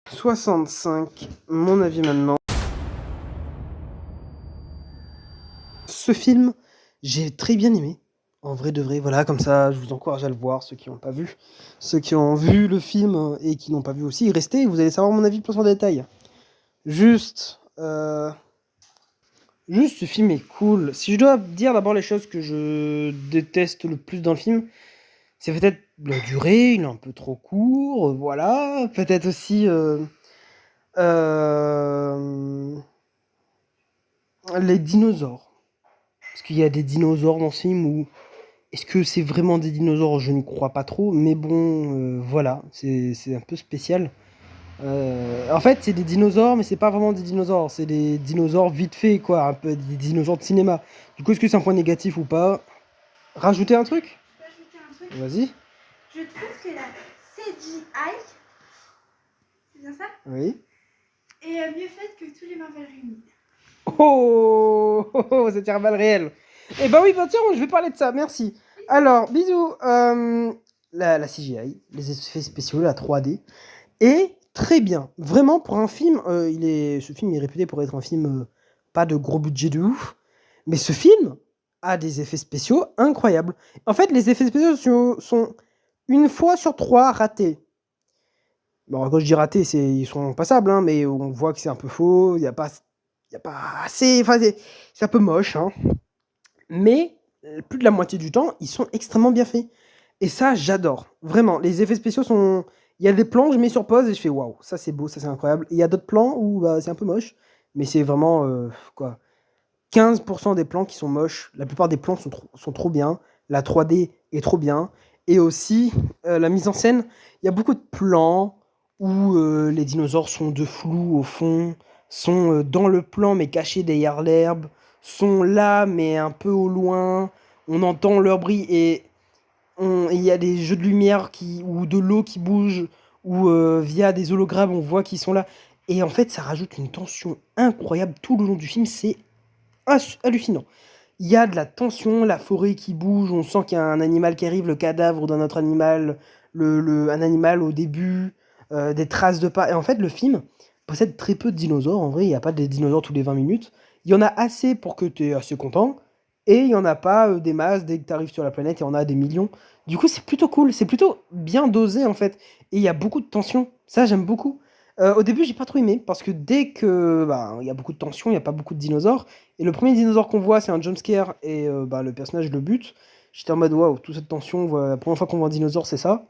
65, mon avis maintenant. Ce film, j'ai très bien aimé. En vrai de vrai, voilà, comme ça, je vous encourage à le voir, ceux qui n'ont pas vu. Ceux qui ont vu le film et qui n'ont pas vu aussi, restez, vous allez savoir mon avis plus en détail. Juste, juste, ce film est cool. Si je dois dire d'abord les choses que je déteste le plus dans le film, c'est peut-être la durée, il est un peu trop court, voilà. Peut-être aussi euh, les dinosaures. Parce qu'il y a des dinosaures dans ce film où... Est-ce que c'est vraiment des dinosaures? Je ne crois pas trop, mais bon, voilà, c'est un peu spécial. En fait, c'est des dinosaures, mais c'est pas vraiment des dinosaures, c'est des dinosaures vite fait, quoi, un peu des dinosaures de cinéma. Du coup, est-ce que c'est un point négatif ou pas? Rajouter un truc? Je peux ajouter un truc. Vas-y. Je trouve que la CGI, c'est bien ça, Oui. est mieux faite que tous les Marvel réunis. Oh, c'est un mal réel. Eh ben oui, bah tiens, je vais parler de ça, merci. Alors, bisous. La CGI, les effets spéciaux, la 3D, est très bien. Vraiment, pour un film, ce film est réputé pour être un film pas de gros budget de ouf, mais ce film a des effets spéciaux incroyables. En fait, les effets spéciaux sont une fois sur trois ratés. Bon, quand je dis ratés, ils sont passables, hein, mais on voit que c'est un peu faux, il y a pas assez... Enfin, c'est un peu moche, hein. Mais plus de la moitié du temps, ils sont extrêmement bien faits. Et ça, j'adore. Vraiment, les effets spéciaux sont... Il y a des plans, je mets sur pause et je fais waouh, ça c'est beau, ça c'est incroyable. Et il y a d'autres plans où bah, c'est un peu moche, mais c'est vraiment quoi, 15% des plans qui sont moches. La plupart des plans sont trop bien. La 3D est trop bien. Et aussi, la mise en scène, il y a beaucoup de plans où les dinosaures sont de flou au fond, sont dans le plan mais cachés derrière l'herbe, sont là mais un peu au loin. On entend leur bruit et il y a des jeux de lumière ou de l'eau qui bouge, ou via des hologrammes, on voit qu'ils sont là. Et en fait, ça rajoute une tension incroyable tout le long du film. C'est hallucinant. Il y a de la tension, la forêt qui bouge, on sent qu'il y a un animal qui arrive, le cadavre d'un autre animal, un animal au début, des traces de pas. Et en fait, le film possède très peu de dinosaures. En vrai, il n'y a pas des dinosaures tous les 20 minutes. Il y en a assez pour que tu es assez content. Et il n'y en a pas des masses dès que tu arrives sur la planète, il y en a des millions. Du coup, c'est plutôt cool, c'est plutôt bien dosé en fait. Et il y a beaucoup de tension. Ça, j'aime beaucoup. Au début, j'ai pas trop aimé parce que dès que bah, il y a beaucoup de tension, il n'y a pas beaucoup de dinosaures. Et le premier dinosaure qu'on voit, c'est un jumpscare et bah, le personnage le bute. J'étais en mode waouh, toute cette tension, la première fois qu'on voit un dinosaure, c'est ça.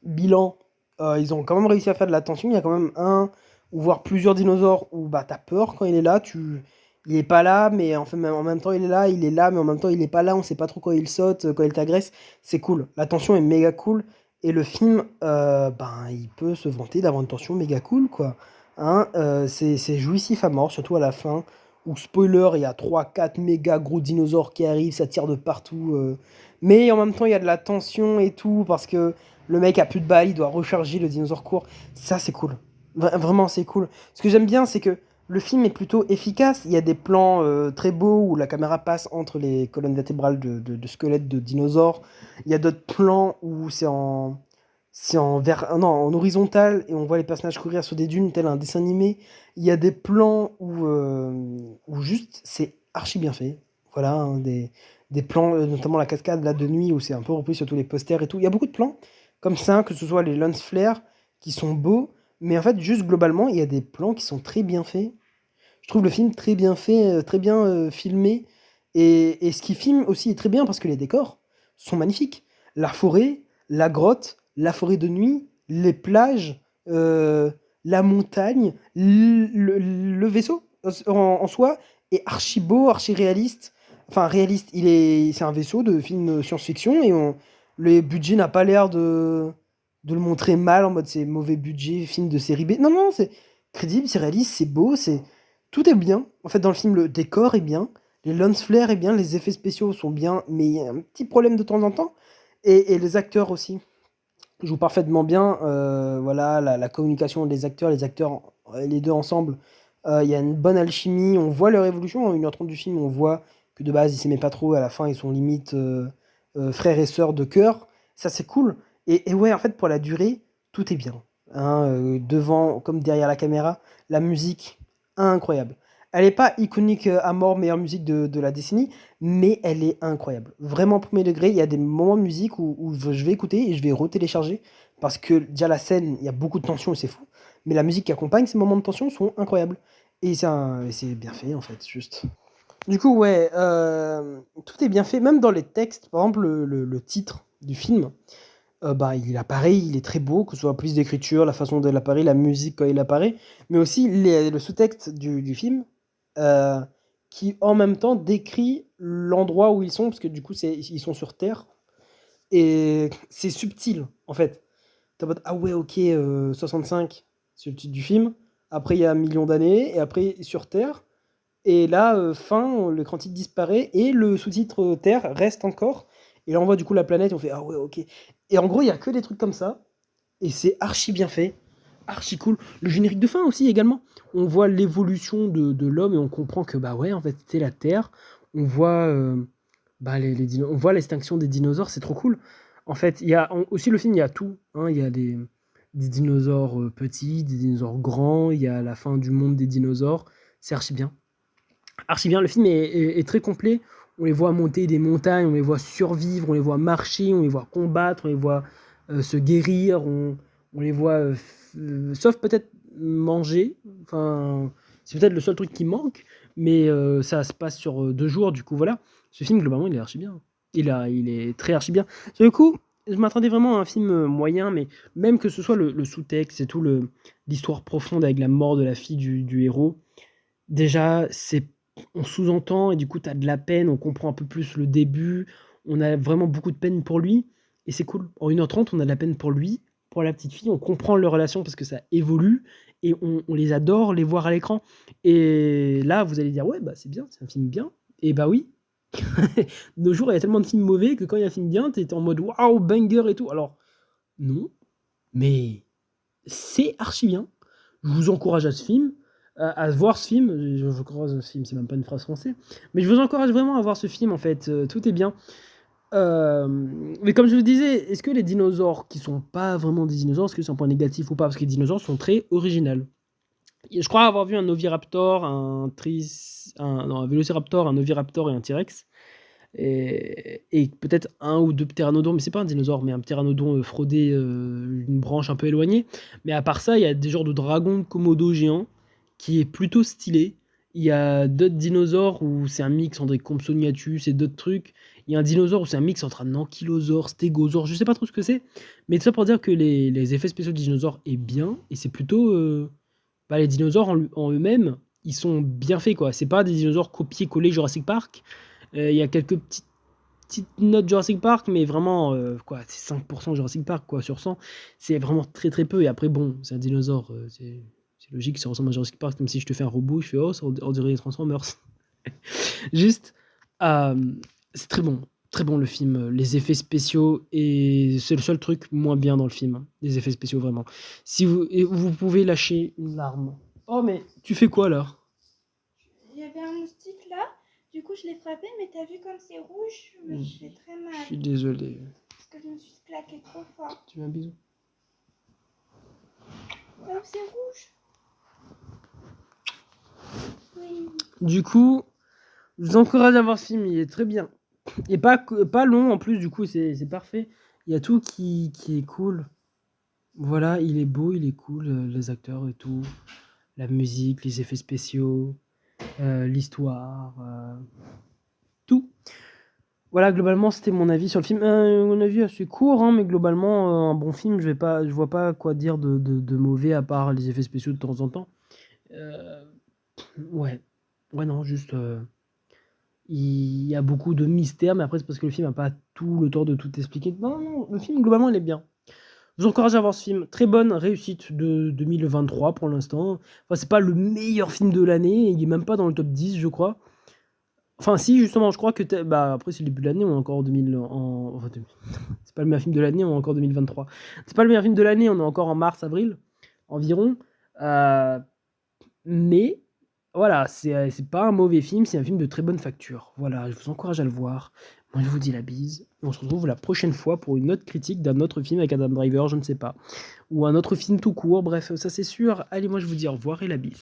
Bilan, ils ont quand même réussi à faire de la tension. Il y a quand même un ou voire plusieurs dinosaures où bah, t'as peur quand il est là. Il est pas là, mais en même temps il est là, mais en même temps il est pas là. On sait pas trop quand il saute, quand il t'agresse. C'est cool. La tension est méga cool. Et le film, ben, il peut se vanter d'avoir une tension méga cool, quoi. Hein, c'est jouissif à mort, surtout à la fin, où, spoiler, il y a trois quatre méga gros dinosaures qui arrivent, ça tire de partout. Mais en même temps, il y a de la tension et tout, parce que le mec a plus de balles, il doit recharger, le dinosaure court. Ça, c'est cool. Vraiment, c'est cool. Ce que j'aime bien, c'est que le film est plutôt efficace. Il y a des plans très beaux où la caméra passe entre les colonnes vertébrales de squelettes de dinosaures. Il y a d'autres plans où non, en horizontal et on voit les personnages courir sur des dunes tel un dessin animé. Il y a des plans où juste c'est archi bien fait. Voilà, hein, des plans, notamment la cascade là de nuit où c'est un peu repris sur tous les posters et tout. Il y a beaucoup de plans comme ça, que ce soit les lens flares qui sont beaux, mais en fait juste globalement il y a des plans qui sont très bien faits. Je trouve le film très bien fait, très bien filmé. Et ce qui filme aussi est très bien parce que les décors sont magnifiques. La forêt, la grotte, la forêt de nuit, les plages, la montagne, le vaisseau en soi est archi beau, archi réaliste. Enfin, réaliste, c'est un vaisseau de film science-fiction et le budget n'a pas l'air de le montrer mal en mode c'est mauvais budget, film de série B. Non, non, c'est crédible, c'est réaliste, c'est beau, tout est bien. En fait, dans le film, le décor est bien, les lens flares est bien, les effets spéciaux sont bien, mais il y a un petit problème de temps en temps. Et les acteurs aussi jouent parfaitement bien. Voilà, la communication des acteurs, les deux ensemble, il y a une bonne alchimie. On voit leur évolution. En 1h30 du film, on voit que de base, ils s'aimaient pas trop. À la fin, ils sont limite frères et sœurs de cœur. Ça, c'est cool. Et ouais, en fait, pour la durée, tout est bien. hein, devant comme derrière la caméra. La musique, incroyable. Elle est pas iconique à mort, meilleure musique de la décennie, mais elle est incroyable. Vraiment premier degré, il y a des moments de musique où je vais écouter et je vais retélécharger parce que déjà la scène, il y a beaucoup de tension et c'est fou, mais la musique qui accompagne ces moments de tension sont incroyables. Et c'est bien fait en fait, juste. Du coup, ouais, tout est bien fait, même dans les textes. Par exemple, le titre du film, bah, il apparaît, il est très beau, que ce soit la police d'écriture, la façon dont il apparaît, la musique quand il apparaît, mais aussi le sous-texte du film, euh, qui en même temps décrit l'endroit où ils sont, parce que du coup, ils sont sur Terre, et c'est subtil, en fait. T'es en mode, ah ouais, ok, 65, c'est le titre du film. Après, il y a un million d'années, et après, sur Terre. Et là, fin, le titre disparaît et le sous-titre Terre reste encore. Et là, on voit du coup la planète, on fait ah ouais, ok. Et en gros, il y a que des trucs comme ça. Et c'est archi bien fait, archi cool. Le générique de fin aussi également. On voit l'évolution de l'homme et on comprend que bah ouais, en fait, c'était la Terre. On voit, bah, on voit l'extinction des dinosaures, c'est trop cool. En fait, il y a aussi le film, il y a tout, hein. Il y a des dinosaures petits, des dinosaures grands. Il y a la fin du monde des dinosaures. C'est archi bien. Archi bien, le film est très complet. On les voit monter des montagnes, on les voit survivre, on les voit marcher, on les voit combattre, on les voit se guérir, on les voit, sauf peut-être manger. Enfin, c'est peut-être le seul truc qui manque, mais ça se passe sur 2 jours. Du coup, voilà. Ce film, globalement, il est archi bien. Il est très archi bien. Sur le coup, je m'attendais vraiment à un film moyen, mais même que ce soit le sous-texte et tout, l'histoire profonde avec la mort de la fille du héros, déjà, on sous-entend et du coup, tu as de la peine, on comprend un peu plus le début, on a vraiment beaucoup de peine pour lui et c'est cool. En 1h30, on a de la peine pour lui, pour la petite fille, on comprend leur relation parce que ça évolue et on les adore les voir à l'écran. Et là, vous allez dire, ouais, bah c'est bien, c'est un film bien. Et bah oui, de nos jours, il y a tellement de films mauvais que quand il y a un film bien, t'es en mode waouh, banger et tout. Alors, non, mais c'est archi bien. Je vous encourage à ce film, à voir ce film. Je vous encourage à ce film, c'est même pas une phrase française. Mais je vous encourage vraiment à voir ce film, en fait. Tout est bien. Euh, mais comme je vous disais, est-ce que les dinosaures qui sont pas vraiment des dinosaures, est-ce que c'est un point négatif ou pas? Parce que les dinosaures sont très originaux. Je crois avoir vu un oviraptor, non, un vélociraptor, un oviraptor et un T-Rex. Et peut-être un ou deux ptéranodons, mais c'est pas un dinosaure, mais un ptéranodon frôdé une branche un peu éloignée. Mais à part ça, il y a des genres de dragons de Komodo géants qui est plutôt stylé. Il y a d'autres dinosaures où c'est un mix entre des Compsognathus et d'autres trucs. Il y a un dinosaure où c'est un mix entre un ankylosaure, stégosaure, je sais pas trop ce que c'est. Mais tout ça pour dire que les effets spéciaux des dinosaures est bien, et c'est plutôt. Bah, les dinosaures en eux-mêmes, ils sont bien faits, quoi. C'est pas des dinosaures copiés-collés Jurassic Park. Il y a quelques petites notes Jurassic Park, mais vraiment, quoi, c'est 5% Jurassic Park, quoi, sur 100. C'est vraiment très très peu. Et après, bon, c'est un dinosaure, c'est logique, ça ressemble à Jurassic Park, comme si je te fais un robot, je fais, oh, on dirait les Transformers. Juste, euh, c'est très bon le film, les effets spéciaux, et c'est le seul truc moins bien dans le film, hein, les effets spéciaux, vraiment. Si vous, et vous pouvez lâcher une larme. Oh, mais tu fais quoi là? Il y avait un moustique là, du coup je l'ai frappé, mais t'as vu comme c'est rouge, je me suis fait très mal. Je suis désolé. Parce que je me suis claqué trop fort. Tu veux un bisou? Oh, c'est rouge. Oui. Du coup, je vous encourage à voir ce film, il est très bien. Et pas long en plus, du coup, c'est parfait. Il y a tout qui est cool. Voilà, il est beau, il est cool, les acteurs et tout. La musique, les effets spéciaux, l'histoire, tout. Voilà, globalement, c'était mon avis sur le film. Mon avis assez court, hein, mais globalement, un bon film. Je vois pas quoi dire de mauvais à part les effets spéciaux de temps en temps. Euh, ouais. Ouais, non, juste. Il y a beaucoup de mystères, mais après, c'est parce que le film n'a pas tout le temps de tout expliquer. Non, non, le film, globalement, il est bien. Je vous encourage à voir ce film. Très bonne réussite de 2023 pour l'instant. Enfin, c'est pas le meilleur film de l'année. Il est même pas dans le top 10, je crois. Enfin, si, justement, je crois que. Bah, après, c'est le début de l'année, on est encore en 2000. Enfin, c'est pas le meilleur film de l'année, on est encore en 2023. C'est pas le meilleur film de l'année, on est encore en mars, avril, environ. Euh, mais voilà, c'est pas un mauvais film, c'est un film de très bonne facture. Voilà, je vous encourage à le voir. Moi, je vous dis la bise. On se retrouve la prochaine fois pour une autre critique d'un autre film avec Adam Driver, je ne sais pas. Ou un autre film tout court, bref, ça c'est sûr. Allez, moi je vous dis au revoir et la bise.